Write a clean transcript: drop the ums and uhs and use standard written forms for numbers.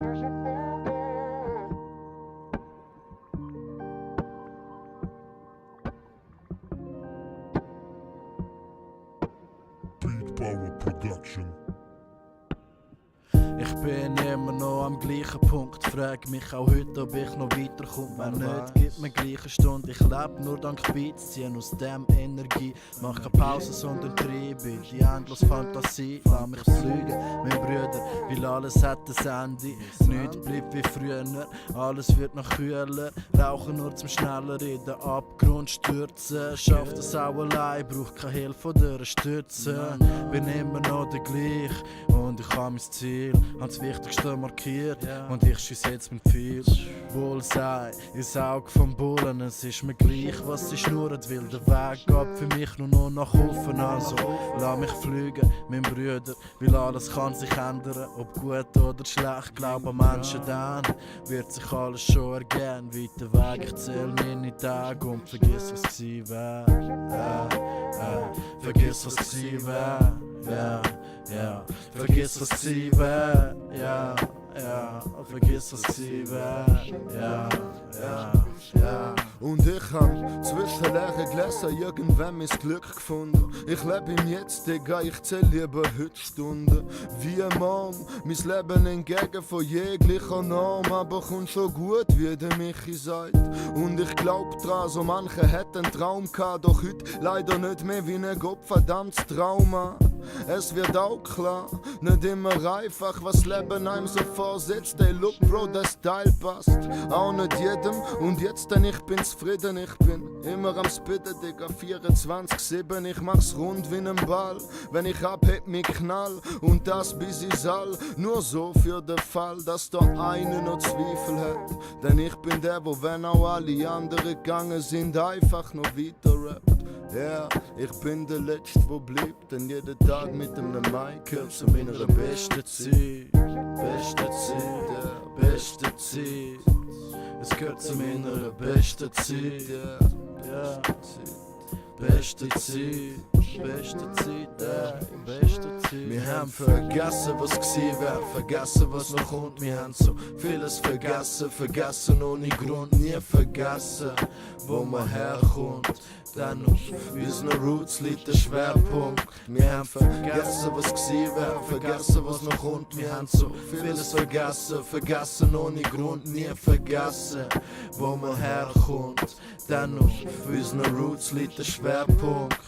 Beat Power Production. Ich bin immer noch am gleichen Punkt. Frag mich auch heute, ob ich noch weiterkomme. Wenn nicht, gib mir gleich eine Stunde. Ich lebe nur dank Beats, ziehen aus dem Energie. Mach keine Pause, sondern treibe die endlose Fantasie. Lass mich fliegen, mein Brüder, weil alles hat ein Ende. Nichts bleibt wie früher, alles wird noch kühler. Rauchen nur zum schneller in den Abgrund stürzen. Schaff das auch allein, brauch keine Hilfe oder Stütze. Bin immer noch der gleich und ich habe mein Ziel. Hab das Wichtigste markiert und ich schiess jetzt mit viel. Bullseye ins Auge vom Bullen. Es ist mir gleich, was sie schnurren will. Der Weg geht für mich nur noch nach oben. Also lass mich fliegen, mein Brüder, weil alles kann sich ändern. Ob gut oder schlecht, glaub an Menschen, dann wird sich alles schon ergehen. Weiter Weg, ich zähl meine Tage und vergiss, was gsi wär. Vergiss, was gsi wär. Vergiss, was gsi wär. Vergiss, was gsi wär. Und ich hab zwischen leeren Gläsern irgendwann mein Glück gefunden. Ich lebe im Jetzt, Digga, ich zähl lieber heute Stunden. Wie ein Mann, mein Leben entgegen von jeglicher Norm. Aber kommt schon gut, wie der Michi sagt. Und ich glaub dran, so manche hätten einen Traum gehabt. Doch heute leider nicht mehr wie ein gottverdammtes Trauma. Es wird auch klar, nicht immer einfach, was Leben einem so vorsetzt. Ey, look, Bro, der Style passt auch nicht jedem. Und jetzt, denn ich bin zufrieden, ich bin immer am Spitten, Digga, 24/7. Ich mach's rund wie ein Ball, wenn ich abheb, mich knall. Und das bis ins All, nur so für den Fall, dass da einer noch Zweifel hat. Denn ich bin der, wo, wenn auch alle anderen gegangen sind, einfach noch weiter rappt. Ja, ich bin der Letzte, wo bleibt, denn jeden Tag mit einem Mic gehört zu meiner besten Zeit. Beste Zeit, beste Zeit. Es gehört zu meiner besten Zeit. Ja, beste Zeit, beste Zeit, beste Zeit. Wir haben vergessen, was gsi wär, vergessen, was noch kommt. Wir haben so vieles vergessen, vergessen ohne Grund, nie vergessen, wo man herkommt. Denn auf unseren Roots liegt der Schwerpunkt. Wir haben vergessen, was gsi wär, vergessen, was noch kommt. Wir haben so vieles vergessen, vergessen ohne Grund, nie vergessen, wo man herkommt. Denn auf unseren Roots liegt der Schwerpunkt.